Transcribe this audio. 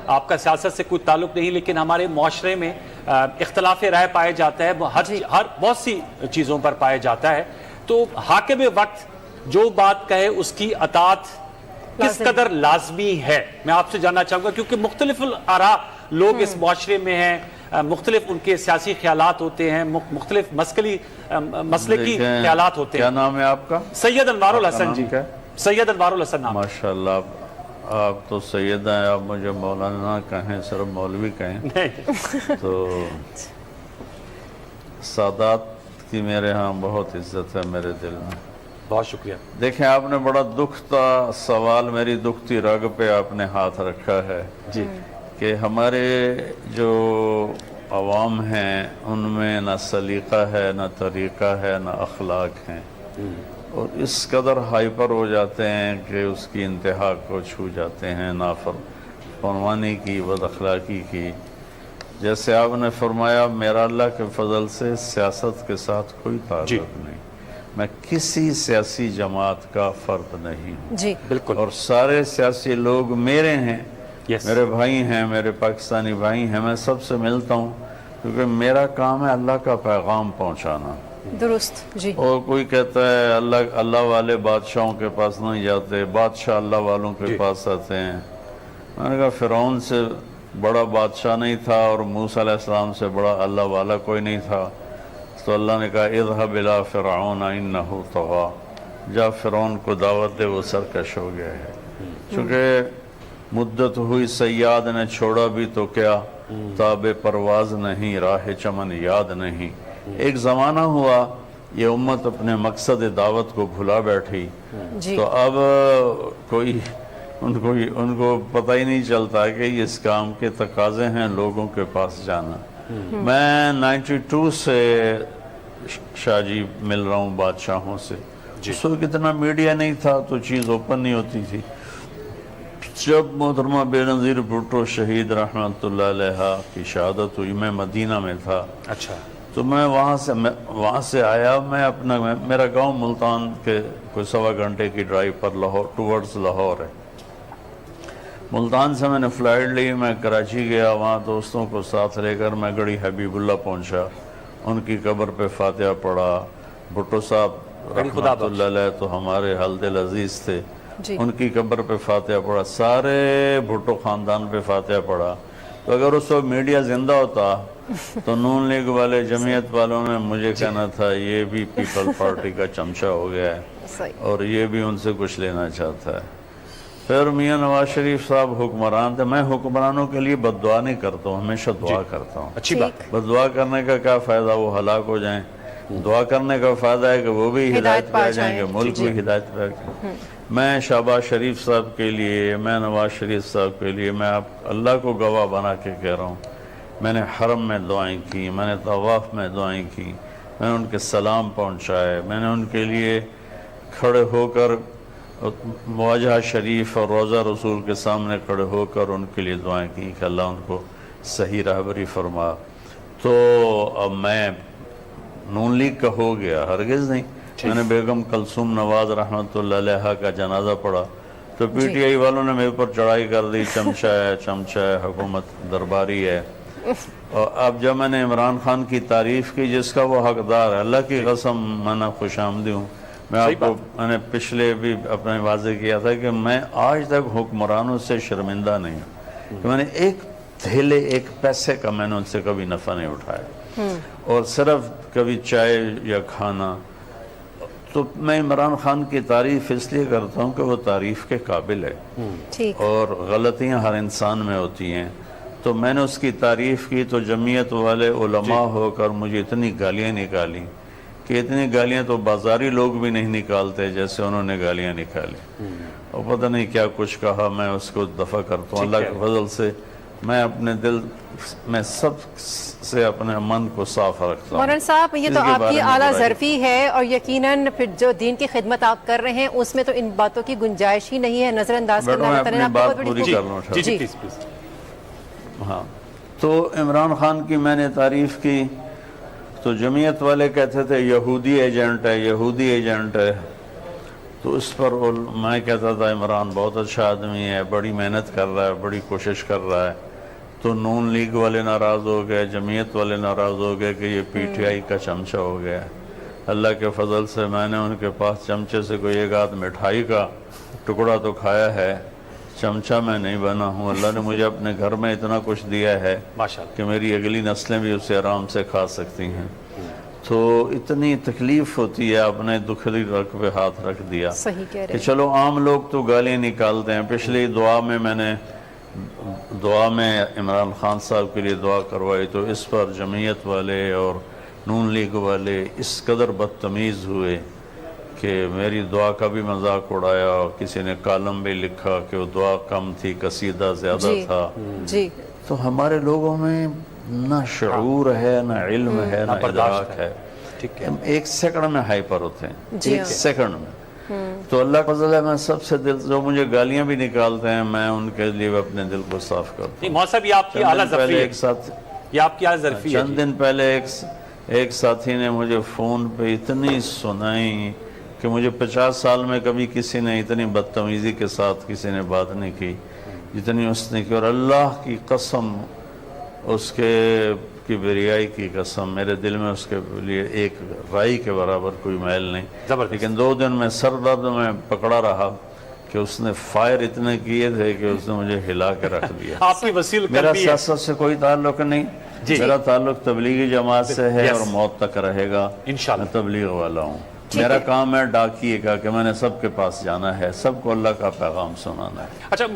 آپ کا سیاست سے کوئی تعلق نہیں، لیکن ہمارے معاشرے میں اختلاف رائے پایا جاتا ہے، ہر بہت سی چیزوں پر پایا جاتا ہے، تو حاکم وقت جو بات کہے اس کی اطاعت کس قدر لازمی ہے، میں آپ سے جاننا چاہوں گا، کیونکہ مختلف آراء لوگ اس معاشرے میں ہیں، مختلف ان کے سیاسی خیالات ہوتے ہیں، مختلف مسلکی خیالات ہوتے ہیں۔ کیا نام ہے آپ کا؟ سید انوار الحسن جی، سید انوار الحسن نام۔ ماشاءاللہ، آپ تو سید ہیں، آپ مجھے مولانا کہیں، صرف مولوی کہیں، تو سادات کی میرے ہاں بہت عزت ہے میرے دل میں۔ بہت شکریہ۔ دیکھیں، آپ نے بڑا دکھتا سوال میری دکھتی رگ پہ آپ نے ہاتھ رکھا ہے جی، کہ ہمارے جو عوام ہیں ان میں نہ سلیقہ ہے، نہ طریقہ ہے، نہ اخلاق ہیں، اور اس قدر ہائپر ہو جاتے ہیں کہ اس کی انتہا کو چھو جاتے ہیں، نافرمانی کی، بد اخلاقی کی۔ جیسے آپ نے فرمایا، میرا اللہ کے فضل سے سیاست کے ساتھ کوئی تعلق نہیں، میں کسی سیاسی جماعت کا فرد نہیں ہوں، جی بالکل، اور سارے سیاسی لوگ میرے ہیں، میرے بھائی ہیں، میرے پاکستانی بھائی ہیں، میں سب سے ملتا ہوں، کیونکہ میرا کام ہے اللہ کا پیغام پہنچانا۔ درست، جی۔ اور کوئی کہتا ہے اللہ والے بادشاہوں کے پاس نہیں جاتے، بادشاہ اللہ والوں کے پاس آتے ہیں۔ میں نے کہا فرعون سے بڑا بادشاہ نہیں تھا اور موسیٰ علیہ السلام سے بڑا اللہ والا کوئی نہیں تھا، تو اللہ نے کہا اذهب الى فرعون انه طغى، جا فرعون کو دعوت دے، وہ سرکش ہو گیا ہے۔ چونکہ مدت ہوئی سیاد نے چھوڑا بھی تو کیا، تاب پرواز نہیں، راہ چمن یاد نہیں۔ ایک زمانہ ہوا یہ امت اپنے مقصد دعوت کو بھلا بیٹھی، تو اب کوئی ان کو پتہ ہی نہیں چلتا کہ اس کام کے تقاضے ہیں لوگوں کے پاس جانا۔ میں 92 سے شاہ جی مل رہا ہوں بادشاہوں سے، اس وقت اتنا میڈیا نہیں تھا تو چیز اوپن نہیں ہوتی تھی۔ جب محترمہ بے نظیر بھٹو شہید رحمت اللہ علیہ کی شہادت ہوئی، میں مدینہ میں تھا، اچھا، تو میں وہاں سے آیا، میرا گاؤں ملتان کے کوئی 1.25 گھنٹے کی ڈرائیو پر ٹورڈز لاہور ہے۔ ملتان سے میں نے فلائٹ لی، میں کراچی گیا، وہاں دوستوں کو ساتھ لے کر میں گڑھی حبیب اللہ پہنچا، ان کی قبر پہ فاتحہ پڑھا۔ بھٹو صاحب رحمت اللہ علیہ تو ہمارے حل دل عزیز تھے، ان کی قبر پہ فاتحہ پڑھا، سارے بھٹو خاندان پہ فاتحہ پڑھا۔ تو اگر اس وقت میڈیا زندہ ہوتا تو نون لیگ والے، جمعیت والوں نے مجھے کہنا تھا یہ بھی پیپل پارٹی کا چمچہ ہو گیا ہے اور یہ بھی ان سے کچھ لینا چاہتا ہے۔ پھر میاں نواز شریف صاحب حکمران تھے، میں حکمرانوں کے لیے بد دعا نہیں کرتا ہوں، ہمیشہ دعا کرتا ہوں۔ اچھی بات ہے۔ بد دعا کرنے کا کیا فائدہ، وہ ہلاک ہو جائیں، دعا کرنے کا فائدہ ہے کہ وہ بھی ہدایت پہ آ جائیں گے، ملک بھی ہدایت پہ آ جائیں۔ میں شہباز شریف صاحب کے لیے، میں نواز شریف صاحب کے لیے، میں اللہ کو گواہ بنا کے کہہ رہا ہوں، میں نے حرم میں دعائیں کی، میں نے طواف میں دعائیں کی، میں نے ان کے سلام پہنچائے، میں نے ان کے لیے کھڑے ہو کر مواجہ شریف اور روضہ رسول کے سامنے کھڑے ہو کر ان کے لیے دعائیں کی کہ اللہ ان کو صحیح رہبری فرما۔ تو اب میں نون لیگ کا ہو گیا؟ ہرگز نہیں۔ میں نے بیگم کلثوم نواز رحمت اللہ علیہ کا جنازہ پڑھا تو پی ٹی آئی والوں نے میرے پر چڑھائی کر دی، چمچہ ہے، حکومت درباری ہے۔ اور اب جب میں نے عمران خان کی تعریف کی جس کا وہ حقدار ہے، اللہ کی قسم میں نہ خوش آمدی ہوں، میں نے پچھلے بھی اپنے واضح کیا تھا کہ میں آج تک حکمرانوں سے شرمندہ نہیں ہوں کہ میں نے ایک تھیلے ایک پیسے کا میں نے ان سے کبھی نفع نہیں اٹھایا، اور صرف کبھی چائے یا کھانا۔ تو میں عمران خان کی تعریف اس لیے کرتا ہوں کہ وہ تعریف کے قابل ہے، اور غلطیاں ہر انسان میں ہوتی ہیں۔ تو میں نے اس کی تعریف کی تو جمعیت والے علماء ہو کر مجھے اتنی گالیاں نکالی کہ اتنی گالیاں تو بازاری لوگ بھی نہیں نکالتے جیسے انہوں نے گالیاں نکالی، اور پتہ نہیں کیا کچھ کہا۔ میں اس کو دفع کرتا ہوں اللہ کے فضل سے، میں اپنے دل میں سب سے اپنے من کو صاف رکھتا ہوں۔ مولانا صاحب، یہ تو آپ کی اعلیٰ ظرفی ہے، اور یقیناً پھر جو دین کی خدمت آپ کر رہے ہیں اس میں تو ان باتوں کی گنجائش ہی نہیں ہے، نظر انداز کرنا میں اپنی بات پوری کر لوں۔ جی ہاں، تو عمران خان کی میں نے تعریف کی تو جمعیت والے کہتے تھے یہودی ایجنٹ ہے، یہودی ایجنٹ ہے۔ تو اس پر میں کہتا تھا عمران بہت اچھا آدمی ہے، بڑی محنت کر رہا ہے، بڑی کوشش کر رہا ہے. تو نون لیگ والے ناراض ہو گئے، جمعیت والے ناراض ہو گئے کہ یہ پی ٹی آئی کا چمچہ ہو گیا. اللہ کے فضل سے میں نے ان کے پاس چمچے سے کوئی ایک آدھ مٹھائی کا ٹکڑا تو کھایا ہے، چمچہ میں نہیں بنا ہوں. اللہ نے مجھے اپنے گھر میں اتنا کچھ دیا ہے ماشاءاللہ کہ میری اگلی نسلیں بھی اسے آرام سے کھا سکتی ہیں. تو اتنی تکلیف ہوتی ہے، اپنے دکھلی رگ پہ ہاتھ رکھ دیا صحیح کہہ رہے کہ چلو عام لوگ تو گالیاں نکالتے ہیں. پچھلی دعا میں میں نے عمران خان صاحب کے لیے دعا کروائی تو اس پر جمعیت والے اور نون لیگ والے اس قدر بدتمیز ہوئے کہ میری دعا کا بھی مذاق اڑایا، اور کسی نے کالم بھی لکھا کہ وہ دعا کم تھی، قصیدہ زیادہ تھا. جی تو ہمارے لوگوں میں نہ شعور ہے، نہ علم ہے، نہ ادراک ہے. ٹھیک ہے. ہم ایک سیکنڈ میں ہائپر ہوتے ہیں، جی ایک سیکنڈ میں. تو اللہ کا فضل ہے، میں سب سے جو مجھے گالیاں بھی نکالتے ہیں میں ان کے لیے اپنے دل کو صاف کرتا ہوں. نہیں مول صاحب، یہ آپ کی اعلیٰ ظرفی ہے. ایک ساتھ یہ آپ کی اعلیٰ ظرفی ہے. چند دن پہلے ایک ساتھی نے مجھے فون پہ اتنی سنائی کہ مجھے 50 سال میں کبھی کسی نے اتنی بدتمیزی کے ساتھ کسی نے بات نہیں کی جتنی اس نے کی. اور اللہ کی قسم، اس کے کبریائی کی قسم، میرے دل میں اس کے لیے ایک رائی کے برابر کوئی میل نہیں. زبردست. لیکن 2 دن میں سر درد میں پکڑا رہا کہ اس نے فائر اتنے کیے تھے کہ اس نے مجھے ہلا کے رکھ دیا. آپ کی وسیل میرا قلبی ہے. سیاست سے کوئی تعلق نہیں، میرا تعلق تبلیغی جماعت سے ہے اور موت تک رہے گا. انشاءاللہ. میں تبلیغ والا ہوں. میرا کام ہے ڈاکیے کا کہ میں نے سب کے پاس جانا ہے، سب کو اللہ کا پیغام سنانا ہے. اچھا